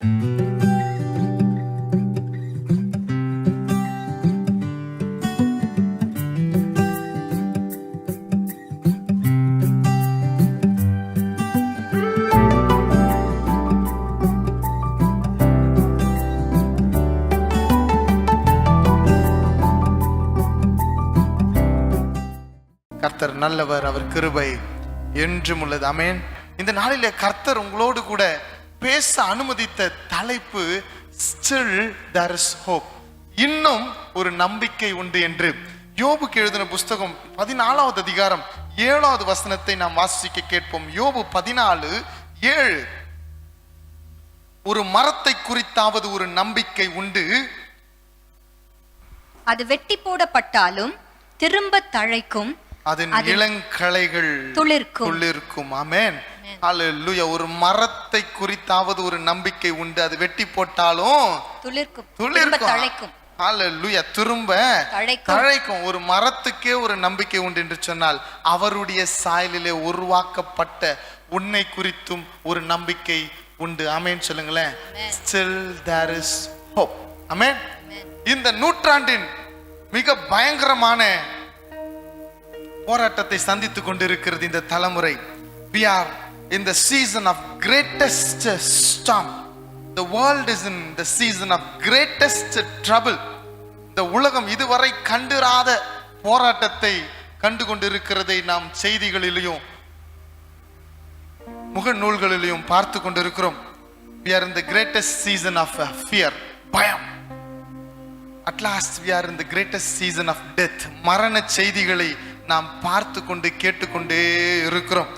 கர்த்தர் நல்லவர், அவர் கிருபை என்றும் உள்ளது. ஆமென். இந்த நாளிலே கர்த்தர் உங்களோடு கூட பேச அனுமதித்த தலைப்பு Still there is hope. இன்னும் ஒரு நம்பிக்கை உண்டு என்று யோபுக்கு எழுதின புஸ்தகம் 14வது அதிகாரம் 7வது வசனத்தை நாம் வாசிக்க கேட்போம். யோபு 14:7. ஒரு மரத்தை குறித்தாவது ஒரு நம்பிக்கை உண்டு, அது வெட்டி போடப்பட்டாலும் திரும்ப தழைக்கும், அதன் இளங்களைகள் துளிர்க்கும். ஆமென். ஹல்லேலூயா. ஒரு மரத்தை குறித்தாவது ஒரு நம்பிக்கை உண்டு, அது வெட்டி போட்டாலும் தழைக்கும். ஹல்லேலூயா. திரும்ப தழைக்கும். ஒரு மரத்துக்கே ஒரு நம்பிக்கை உண்டு என்று சொன்னால் அவருடைய சாயலிலே உருவாக்கப்பட்ட உன்னை குறித்தும் ஒரு நம்பிக்கை உண்டு. ஆமென் சொல்லுங்களேன். Still there is hope. ஆமென். இந்த நூற்றாண்டின் மிக பயங்கரமான போராட்டத்தை சந்தித்துக் கொண்டிருக்கிறது இந்த தலைமுறை. We are in the season of greatest storm. The world is in the season of greatest trouble. இந்த உலகம் இதுவரை கண்டிராத போராட்டத்தை கண்டு கொண்டிருக்கிறதை நாம் செய்திகளிலும் முகநூல்களிலும் பார்த்து கொண்டிருக்கிறோம். We are in the greatest season of fear, பயம். At last we are in the greatest season of death. மரண செய்திகளை நாம் பார்த்து கொண்டு கேட்டுக்கொண்டே இருக்கிறோம்.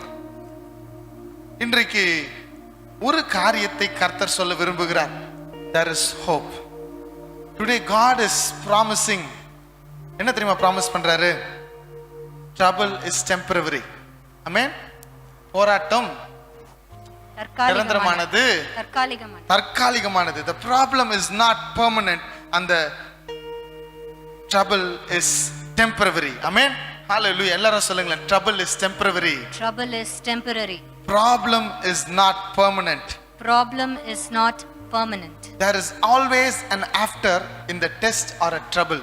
இன்றைக்கு ஒரு காரியத்தை கர்த்தர் சொல்ல விரும்புகிறார். There is hope. Today God is promising. என்ன தெரியுமா ப்ராமிஸ் பண்றாரு? Trouble is temporary. Amen. போராட்டம் நிரந்தரமானது, தற்காலிகமானது. The problem is not permanent and the trouble is temporary. Amen. Hallelujah. எல்லாரும் சொல்லுங்களேன். Trouble is temporary. Trouble is temporary. Problem is not permanent. Problem is not permanent. There is always an after in the test or a trouble.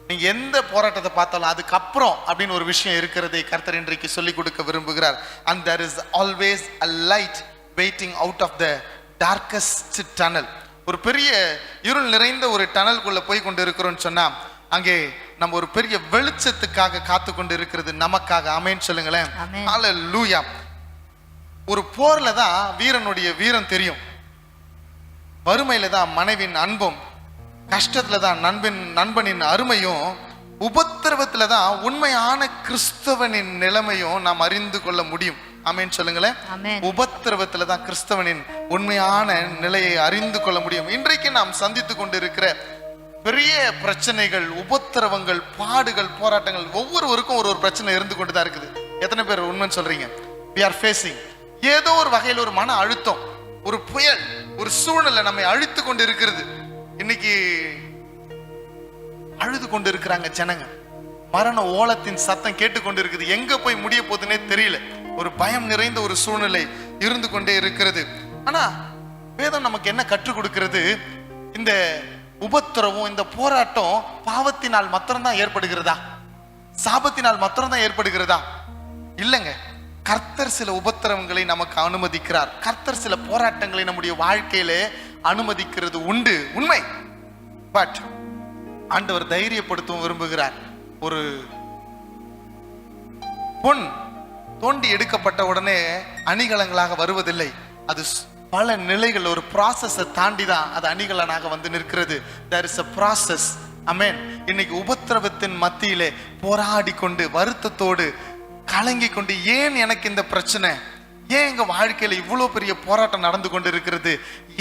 நீங்க எந்த போராட்டத்தை பார்த்தாலும் அதுக்கு அப்புறம் அப்படின்னு ஒரு விஷயம் இருக்கிறதை கர்த்தர் இன்றைக்கு சொல்லிக் கொடுக்க விரும்புகிறார். And there is always a light waiting out of the darkest tunnel. ஒரு பெரிய இருள் நிறைந்த ஒரு டனலுக்குள்ள போய் கொண்டு இருக்கிறோம்னு சொன்னா அங்கே நம்ம ஒரு பெரிய வெளிச்சத்துக்காக காத்து கொண்டு இருக்கிறது நமக்காக. ஆமென் சொல்லுங்களேன். ஹல்லேலூயா. ஒரு போர்ல தான் வீரனுடைய வீரம் தெரியும், வறுமையில தான் மனைவின் அன்பும், கஷ்டத்துல தான் நண்பனின் அருமையும், உபத்திரவத்துல தான் உண்மையான கிறிஸ்தவனின் நிலைமையும் நாம் அறிந்து கொள்ள முடியும். ஆமென் சொல்லுங்களேன். உபத்திரவத்துல தான் கிறிஸ்தவனின் உண்மையான நிலையை அறிந்து கொள்ள முடியும். இன்றைக்கு நாம் சந்தித்து கொண்டு இருக்கிற பெரிய பிரச்சனைகள், உபத்திரவங்கள், பாடுகள், போராட்டங்கள், ஒவ்வொருவருக்கும் ஒரு பிரச்சனை இருந்து கொண்டுதான் இருக்குது. எத்தனை பேர் உண்மைன்னு சொல்றீங்க? We are facing ஏதோ ஒரு வகையில் ஒரு மன அழுத்தம், ஒரு புயல், ஒரு சூழ்நிலை நம்மை அழுத்து கொண்டு இருக்கிறது. இன்னைக்கு அழுது கொண்டு இருக்கிறாங்க ஜனங்க. மரண ஓலத்தின் சத்தம் கேட்டுக்கொண்டு இருக்குது. எங்க போய் முடிய போகுதுன்னே தெரியல. ஒரு பயம் நிறைந்த ஒரு சூழ்நிலை இருந்து கொண்டே இருக்கிறது. ஆனா வேதம் நமக்கு என்ன கற்றுக் கொடுக்கிறது? இந்த உபத்திரவம், இந்த போராட்டம் பாவத்தினால் மாத்திரம்தான் ஏற்படுகிறதா? சாபத்தினால் மாத்திரம்தான் ஏற்படுகிறதா? இல்லைங்க. கர்த்தர் சில உபத்திரவங்களை நமக்கு அனுமதிக்கிறார். கர்த்தர் சில போராட்டங்களை நம்முடைய வாழ்க்கையிலே அனுமதிக்கிறது உண்டு, உண்மை. பட் ஆண்டவர் தைரியப்படுத்தவும் விரும்புகிறார். ஒரு பொன் தோண்டி எடுக்கப்பட்ட உடனே அணிகலங்களாக வருவதில்லை. அது பல நிலைகள், ஒரு ப்ராசஸை தாண்டி தான் அது அணிகலனாக வந்து நிற்கிறது. there is a process. ஆமென். இன்னைக்கு உபத்திரவத்தின் மத்தியிலே போராடி கொண்டு, வருத்தத்தோடு கலங்கி கொண்டு, ஏன் எனக்கு இந்த பிரச்சனை, ஏன் எங்க வாழ்க்கையில இவ்வளவு பெரிய போராட்டம் நடந்து கொண்டு இருக்கிறது,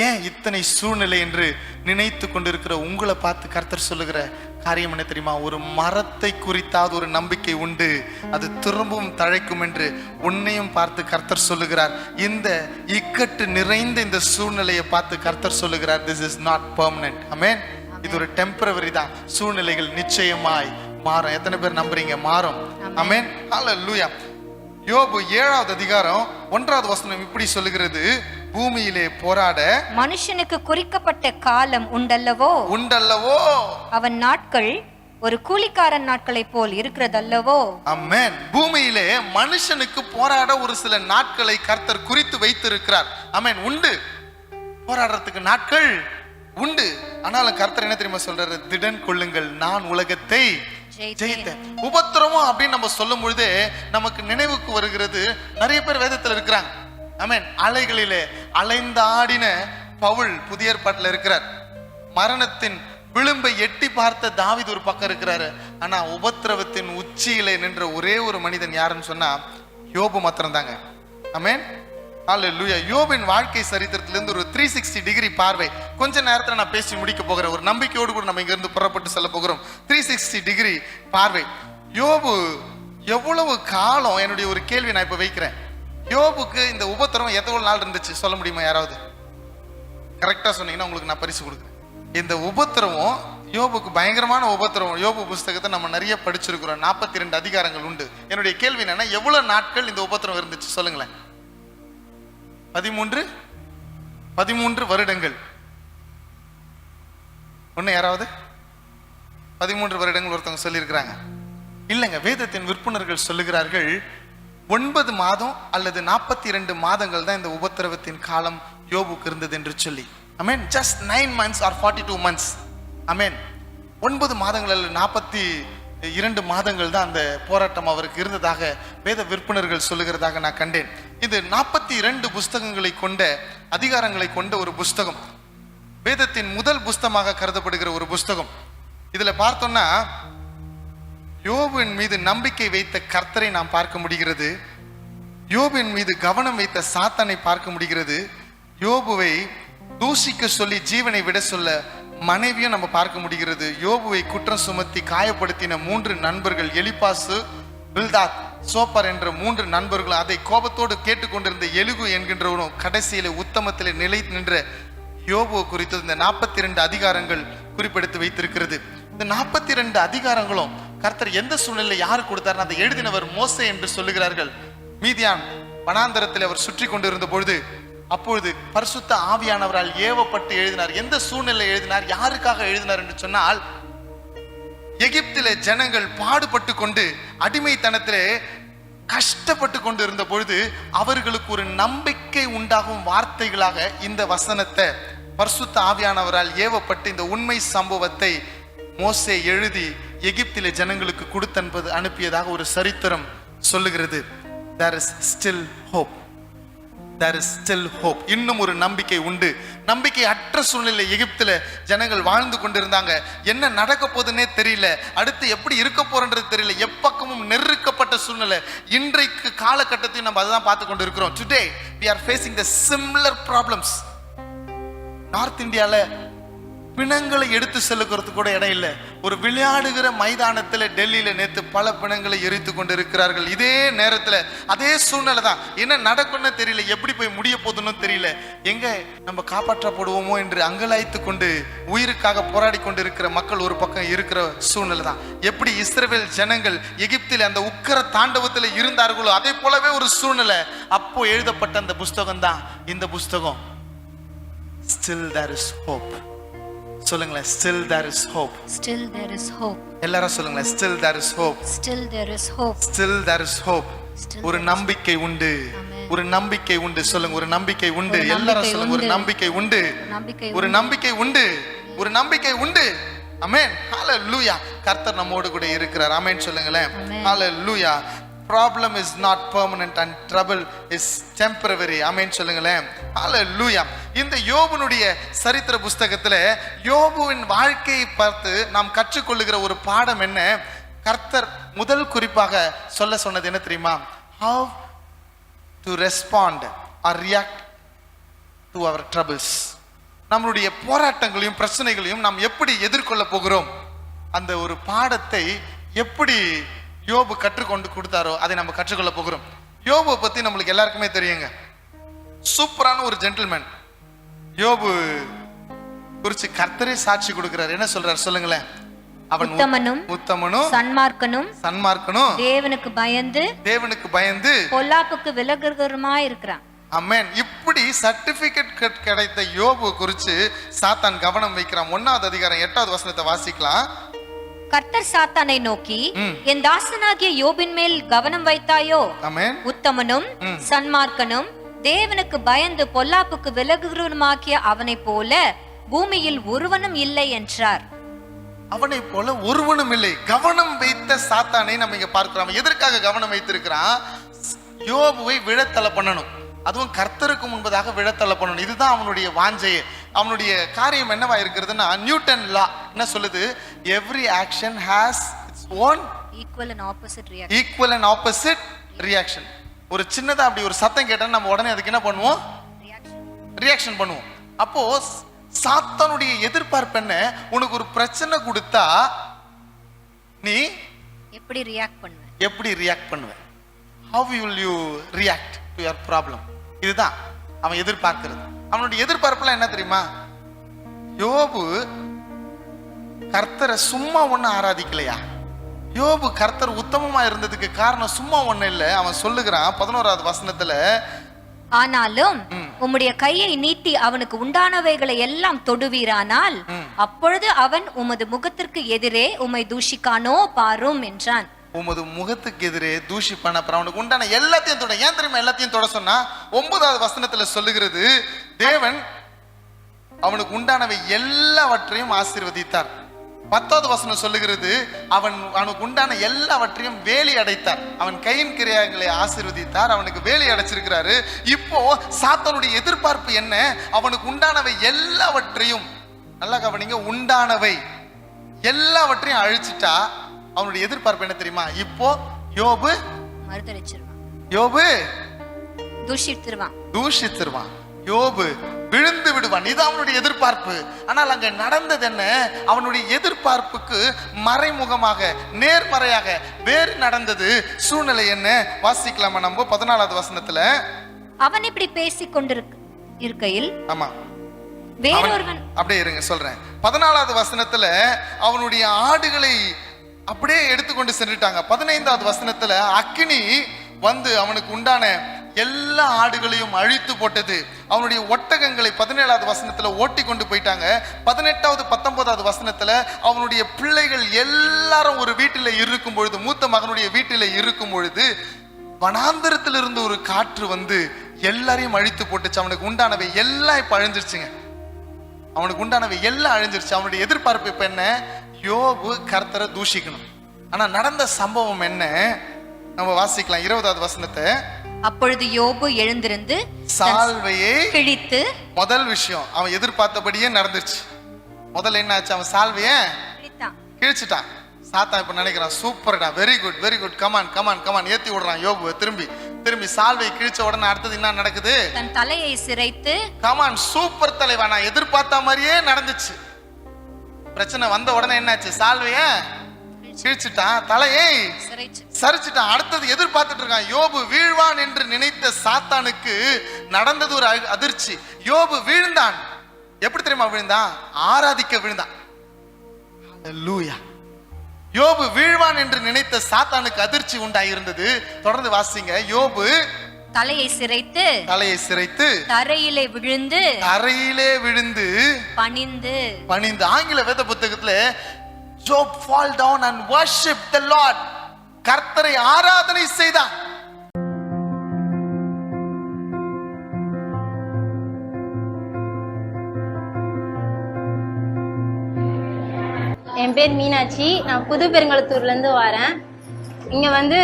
ஏன் இத்தனை சூழ்நிலை என்று நினைத்து கொண்டிருக்கிற உங்களை பார்த்து கர்த்தர் சொல்லுகிற காரியம் என்ன தெரியுமா? ஒரு மரத்தை குறித்தாவது ஒரு நம்பிக்கை உண்டு, அது திரும்பவும் தழைக்கும் என்று உன்னையும் பார்த்து கர்த்தர் சொல்லுகிறார். இந்த இக்கட்டு நிறைந்த இந்த சூழ்நிலையை பார்த்து கர்த்தர் சொல்லுகிறார், this is not permanent. ஆமென். இது ஒரு டெம்பரவரி தான். சூழ்நிலைகள் நிச்சயமாய் மாறும். எத்தனை பேர் நம்புறீங்க? மாறும். ஆமென். ஹல்லேலூயா. யோபு 7வது அதிகாரம் 1வது வசனம் இப்படி சொல்லுகிறது, பூமியிலே போராட மனுஷனுக்கு குறிக்கப்பட்ட காலம் உண்டல்லவோ அவன் நாட்கள் ஒரு கூலிக்காரன் நாட்களைப் போல் இருக்கிறதல்லவோ. ஆமென். பூமியிலே மனுஷனுக்கு போராட ஒரு சில நாட்களை கர்த்தர் குறித்து வைத்திருக்கிறார். ஆமென். உண்டு, போராடுறதுக்கு நாட்கள் உண்டு. ஆனாலும் கர்த்தர் என்ன தெரியுமா சொல்றாரு? திடன் கொள்ளுங்கள், நான் உலகத்தை ஜெயித்தேன். உபத்திரவம் அப்படின்னு நம்ம சொல்லும் பொழுதே நமக்கு நினைவுக்கு வருகிறது நிறைய பேர் வேதத்துல இருக்கிறாங்க. ஆமென். அலைகளிலே அலைந்தாடின பவுல் புதிய ஏற்பாட்டில் இருக்கிறார். மரணத்தின் விளிம்பை எட்டி பார்த்த தாவீது ஒரு பக்கம் இருக்கிறாரு. ஆனா உபத்திரவத்தின் உச்சியிலே நின்ற ஒரே ஒரு மனிதன் யாருன்னு சொன்னா யோபு மாத்திரம் தாங்க. ஆமென். ஹல்லேலூயா. யோபின் வாழ்க்கை சரித்திரத்திலிருந்து ஒரு 360 டிகிரி பார்வை கொஞ்ச நேரத்தில் நான் பேசி முடிக்க போகிறேன். ஒரு நம்பிக்கையோடு கூட நம்ம இங்க இருந்து புறப்பட்டு செல்ல போகிறோம். 360 டிகிரி பார்வை. யோபு எவ்வளவு காலம், என்னுடைய ஒரு கேள்வி நான் இப்ப வைக்கிறேன். யோபுக்கு இந்த உபத்திரவம் எவ்வளவு நாள் இருந்துச்சு சொல்ல முடியுமா? யாராவது கரெக்டா சொன்னீங்கன்னா உங்களுக்கு நான் பரிசு கொடுக்குறேன். இந்த உபத்திரவம் யோபுக்கு பயங்கரமான உபத்திரவம். யோபு புஸ்தகத்தை நம்ம நிறைய படிச்சிருக்கிறோம். 42 அதிகாரங்கள் உண்டு. என்னுடைய கேள்வி என்னன்னா, எவ்வளவு நாட்கள் இந்த உபத்திரவம் இருந்துச்சு சொல்லுங்களேன். 13 வருடங்கள். ஒண்ணு யாராவது 13 வருடங்கள் ஒருத்தவங்க சொல்லியிருக்கிறாங்க. இல்லைங்க, வேதத்தின் விற்பனர்கள் சொல்லுகிறார்கள் 9 மாதம் அல்லது 42 மாதங்கள் தான் இந்த உபத்திரவத்தின் காலம் யோபுக்கு இருந்தது என்று சொல்லி. ஆமென். just 9 months or 42 months. ஆமென். 9 மாதங்கள் அல்லது 42 மாதங்கள் தான் அந்த போராட்டம் அவருக்கு இருந்ததாக வேத விற்பனர்கள் சொல்லுகிறதாக நான் கண்டேன். இது 42 புஸ்தகங்களை கொண்ட அதிகாரங்களை கொண்ட ஒரு புஸ்தகம். வேதத்தின் முதல் புஸ்தகமாக கருதப்படுகிற ஒரு புஸ்தகம். இதுல பார்த்தோம்னா யோபுவின் மீது நம்பிக்கை வைத்த கர்த்தரை நாம் பார்க்க முடிகிறது. யோபுவின் மீது கவனம் வைத்த சாத்தானை பார்க்க முடிகிறது. யோபுவை தூஷிக்க சொல்லி ஜீவனை விட சொல்ல மனைவியும் நம்ம பார்க்க முடிகிறது. யோபுவை குற்றம் சுமத்தி காயப்படுத்தின 3 நண்பர்கள், எலிபாசு, பில்தாத், சோப்பர் என்ற 3 நண்பர்கள், அதை கோபத்தோடு கேட்டுக்கொண்டிருந்த எலுகு என்கின்றவனும் கடைசியில உத்தமத்திலே நிலை நின்ற யோபுவை குறித்து இந்த 42 அதிகாரங்கள் குறிப்பெடுத்து வைத்திருக்கிறது. இந்த 42 அதிகாரங்களும் கர்த்தர் எந்த சூழ்நிலை யாரு கொடுத்தார்? அதை எழுதினவர் மோசே என்று சொல்லுகிறார்கள். மீதியான் வனாந்தரத்தில் அவர் சுற்றி கொண்டிருந்த பொழுது அப்பொழுது பரிசுத்த ஆவியானவரால் ஏவப்பட்டு எழுதினார். எந்த சூழ்நிலை எழுதினார், யாருக்காக எழுதினார் என்று சொன்னால், எகிப்திலே ஜனங்கள் பாடுபட்டு கொண்டு அடிமைத்தனத்திலே கஷ்டப்பட்டு கொண்டு இருந்த பொழுது அவர்களுக்கு ஒரு நம்பிக்கை உண்டாகும் வார்த்தைகளாக இந்த வசனத்தை பரிசுத்த ஆவியானவரால் ஏவப்பட்டு இந்த உண்மை சம்பவத்தை மோசே எழுதி எகிப்திலே ஜனங்களுக்கு கொடுத்தன்பது அனுப்பியதாக ஒரு சரித்திரம் சொல்லுகிறது. There is still hope. There is still hope. இன்னும் ஒரு நம்பிக்கை உண்டு. நம்பிக்கை அற்ற சூழ்நிலை எகிப்தில ஜனங்கள் வாழ்ந்து கொண்டிருந்தாங்க. என்ன நடக்க போதுன்னே தெரியல, அடுத்து எப்படி இருக்க போறன்றது தெரியல, எப்பக்கமும் நெருக்கப்பட்ட சூழ்நிலை. இன்றைக்கு காலகட்டத்தையும் நம்ம அதான் பார்த்து கொண்டு இருக்கிறோம். Today we are facing the similar problems. North இந்தியால பிணங்களை எடுத்து செல்லுகிறதுக்கு கூட இடம் இல்லை. ஒரு விளையாடுகிற மைதானத்தில் டெல்லியில நேற்று பல பிணங்களை எரித்து கொண்டு இருக்கிறார்கள். இதே நேரத்தில் அதே சூழ்நிலை தான். என்ன நடக்கும்னு தெரியல, எப்படி போய் முடிய போதுன்னு தெரியல, எங்க நம்ம காப்பாற்றப்படுவோமோ என்று அங்கலாய்த்து கொண்டு உயிருக்காக போராடி கொண்டு இருக்கிற மக்கள் ஒரு பக்கம் இருக்கிற சூழ்நிலை தான். எப்படி இஸ்ரவேல் ஜனங்கள் எகிப்தில் அந்த உக்கிர தாண்டவத்தில் இருந்தார்களோ அதே போலவே ஒரு சூழ்நிலை. அப்போ எழுதப்பட்ட அந்த புஸ்தகம் தான் இந்த புஸ்தகம். Still there is hope. சொல்லுங்களேன், still there is hope. Still there is hope. எல்லாரும் சொல்லுங்களேன், still there is hope. Still there is hope. Still there is hope. ஒரு நம்பிக்கை உண்டு. ஒரு நம்பிக்கை உண்டு. சொல்லுங்க, ஒரு நம்பிக்கை உண்டு. எல்லாரும் சொல்லுங்க, ஒரு நம்பிக்கை உண்டு. ஒரு நம்பிக்கை உண்டு. ஒரு நம்பிக்கை உண்டு. ஆமென். ஹalleluya. கர்த்தர் நம்மோடு கூட இருக்கிறார். ஆமென் சொல்லுங்களேன். ஹalleluya. Problem is not permanent and trouble is temporary. ஆமென் சொல்லுங்களேன். ஹalleluya. இந்த யோபுனுடைய சரித்திர புஸ்தகத்துல யோபுவின் வாழ்க்கையை பார்த்து நாம் கற்றுக்கொள்ளுகிற ஒரு பாடம் என்ன? கர்த்தர் முதல் குறிப்பாக சொல்ல சொன்னது என்ன தெரியுமா? How to respond or react to our troubles. நம்மளுடைய போராட்டங்களையும் பிரச்சனைகளையும் நாம் எப்படி எதிர்கொள்ள போகிறோம், அந்த ஒரு பாடத்தை எப்படி யோபு கற்றுக்கொண்டு கொடுத்தாரோ அதை நம்ம கற்றுக்கொள்ள போகிறோம். யோபு பத்தி நம்மளுக்கு எல்லாருக்குமே தெரியுங்க. சூப்பரான ஒரு ஜென்டில்மேன். யோபு குறிச்சு கர்த்தரே சாட்சி கொடுக்கிறார். என்ன சொல்றார் சொல்லுங்களேன்? அவன் உத்தமனும் சன்மார்க்கனும் தேவனுக்கு பயந்து பொல்லாப்புக்கு விலகுகிறவருமாய் இருக்கிறான். ஆமென். இப்படி சர்டிபிகேட் கிடைத்த யோபு குறித்து சாத்தான் கவனம் வைக்கிறான். 1வது அதிகாரம் 8வது வசனத்தை வாசிக்கலாம். கர்த்தர் சாத்தானை நோக்கி, என் தாசனாகிய யோபின் மேல் கவனம் வைத்தாயோ? ஆமென். உத்தமனும் சன்மார்க்கனும் தேவனுக்கு பயந்து பொல்லாப்புக்கு விலகுகிறவனுமாக்கிய அவனை போல பூமியில் ஒருவனும் இல்லை என்றார். அவனை போல ஒருவனும் இல்லை. கவனம் வைத்த சாத்தானை நம்ம இங்க பார்க்கிறோம். எதற்காக கவனம் வைத்திருக்கிறான்? யோபுவை விழத்தள்ள பண்ணணும். அதுவும் கர்த்தருக்கு முன்பதாக விழத்தள்ள பண்ணணும். இதுதான் அவனுடைய வாஞ்சையே. அவனுடைய காரியம் என்னவா இருக்கிறதுன்னா, நியூட்டன் லா என்ன சொல்லுது? Every action has its own equal and opposite reaction. ஒரு சின்னதா அப்படி ஒரு சத்தம் கேட்டா நம்ம உடனே அதுக்கு என்ன பண்ணுவோம்? ரியாக்ஷன் பண்ணுவோம். அப்போ சாத்தானுடைய எதிர்பார்ப்பு என்ன? உனக்கு ஒரு பிரச்சனை கொடுத்தா நீ எப்படி ரியாக்ட் பண்ணுவ? how will you react to your problem? இதுதான் அவன் எதிர்பார்க்கிறது. அவனுடைய எதிர்பார்ப்புலாம் என்ன தெரியுமா? யோபு கர்த்தரை சும்மா ஒண்ணு ஆராதிக்கலையா? யோபு கர்த்தர் உத்தமமா இருந்ததுக்கு காரணம் சும்மா ஒண்ணு இல்ல. அவன் சொல்லுகிறான் 11வது வசனத்துல, ஆனாலும் உம்முடைய கையை நீட்டி அவனுக்கு உண்டானவைகளை எல்லாம் தொடுவீரானால் அப்பொழுது அவன் உமது முகத்திற்கு எதிரே உம்மை தூஷிக்கானோ பாரும் என்றான். உமது முகத்துக்கு எதிரே தூஷிப்பான, அப்புறம் அவனுக்கு உண்டான எல்லாத்தையும் தொட. ஏன் தெரியுமா எல்லாத்தையும் தொட சொன்னா? 9வது வசனத்துல சொல்லுகிறது, தேவன் அவனுக்கு உண்டானவை எல்லாவற்றையும் ஆசீர்வதித்தார். 10வது வசனம் சொல்லுகிறது, அவனுக்கு உண்டான எல்லாவற்றையும் வேலி அடைத்தார். அவன் கையின் கிரியைகளை ஆசீர்வதித்தார், அவனுக்கு வேலி அடைச்சிருக்கிறாரு. இப்போ சாத்தானுடைய எதிர்பார்ப்பு என்ன? அவனுக்கு உண்டானவை எல்லாவற்றையும், நல்லா கவனிங்க, உண்டானவை எல்லாவற்றையும் அழிச்சிட்டா அவனுடைய எதிர்பார்ப்பு என்ன தெரியுமா? இப்போ யோபு தூஷித்திருவான், யோபு விழுந்து விடுவான். இது அவனுடைய எதிர்பார்ப்பு. ஆனால் அங்க நடந்தது என்ன? அவனுடைய எதிர்பார்ப்புக்கு மறைமுகமாக நேர்மறையாக வேறு நடந்தது. சூழ்நிலை என்ன? வாசிக்கலாமா நம்ம 14வது வசனத்துல? அவன் இப்படி பேசிக் கொண்டிருக்கையில், ஆமா வேறொருவன், அப்படியே இருங்க சொல்றேன். 14வது வசனத்துல அவனுடைய ஆடுகளை அப்படியே எடுத்துக்கொண்டு சென்றுட்டாங்க. 15வது வசனத்துல அக்கினி வந்து அவனுக்கு உண்டான எல்லா ஆடுகளையும் அழித்து போட்டது. அவனுடைய ஒட்டகங்களை 17வது வசனத்துல ஓட்டி கொண்டு போயிட்டாங்க. 18வது 19வது வசனத்துல அவனுடைய பிள்ளைகள் எல்லாரும் ஒரு வீட்டில இருக்கும் பொழுது, மூத்த மகனுடைய வீட்டில இருக்கும் பொழுது வனாந்தரத்தில் இருந்து ஒரு காற்று வந்து எல்லாரையும் அழித்து போட்டுச்சு. அவனுக்கு உண்டானவை எல்லாம் இப்ப அழிஞ்சிருச்சுங்க. அவனுக்கு உண்டானவை எல்லாம் அழிஞ்சிருச்சு. அவனுடைய எதிர்பார்ப்பு இப்ப என்ன? யோபு கர்த்தரை தூஷிக்கணும். ஆனா நடந்த சம்பவம் என்ன? நம்ம வாசிக்கலாம் 20வது வசனத்தை. அப்பொழுது யோபு எழுந்திருந்து சால்வையை கிழித்து, முதல் விஷயம் அவன் எதிர்பார்த்தபடியே நடந்துச்சு. முதல்ல என்ன ஆச்சு? அவன் சால்வையை கிழிச்சிட்டான். சாத்தான் இப்ப நினைக்கிறான், சூப்பர்டா, very good very good, come on come on come on, ஏத்தி விடுறான் யோபு. திரும்பி சால்வை கிழிச்ச உடனே அடுத்தது என்ன நடக்குது? தன் தலையை சிரைத்து, கமான் சூப்பர் தலைவா, நான் எதிர்பார்த்த மாதிரியே நடந்துச்சு. பிரச்சனை வந்த உடனே என்னாச்சு? சால்வைய கிழிச்சிட்டான், தலையை சரிச்சிட்டான். அடுத்தது எதிர்பார்த்துட்டு இருக்கான். யோபு வீழ்வான் என்று நினைத்த சாத்தானுக்கு நடந்தது ஒரு அதிர்ச்சி. யோபு வீழ்ந்தான். எப்படி தெரியுமா விழுந்தான்? ஆராதிக்க விழுந்தான். ஹல்லேலூயா. யோபு வீழ்வான் என்று நினைத்த சாத்தானுக்கு அதிர்ச்சி உண்டாயிருந்தது. தொடர்ந்து வாசிங்க. யோபு தலையை சிரைத்து தரையிலே விழுந்து பணிந்து. ஆங்கில வேத புத்தகத்துல Job fall down and worship the Lord, கர்த்தரை ஆராதனை செய்தான். என் பேர் மீனாட்சி. நான் புது பெருங்குளத்தூர்ல இருந்து வரேன். இங்க வந்து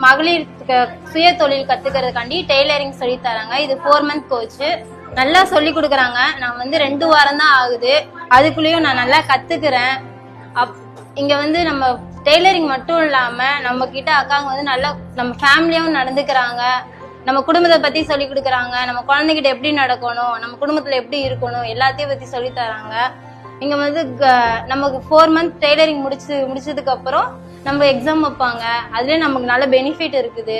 மகளிர் சுய தொழில் கத்துக்கிறதுக்காண்டி டெய்லரிங் சொல்லி தராங்க. இது 4 month கோர்ஸ். நல்லா சொல்லி கொடுக்குறாங்க. நான் வந்து 2 வாரம் தான் ஆகுது. அதுக்குள்ளேயும் நான் நல்லா கத்துக்கிறேன். இங்க வந்து நம்ம டெய்லரிங் மட்டும் இல்லாம நம்ம கிட்ட அக்காங்க வந்து நல்லா நம்ம ஃபேமிலியாவும் நடந்துக்கிறாங்க. நம்ம குடும்பத்தை பத்தி சொல்லி கொடுக்குறாங்க. நம்ம குழந்தைகிட்ட எப்படி நடக்கணும், நம்ம குடும்பத்துல எப்படி இருக்கணும், எல்லாத்தையும் பத்தி சொல்லி தராங்க. இங்க வந்து நமக்கு 4 month டெய்லரிங் முடிச்சதுக்கு அப்புறம் நம்ம எக்ஸாம் வைப்பாங்க. அதுல நமக்கு நல்ல பெனிஃபிட் இருக்குது.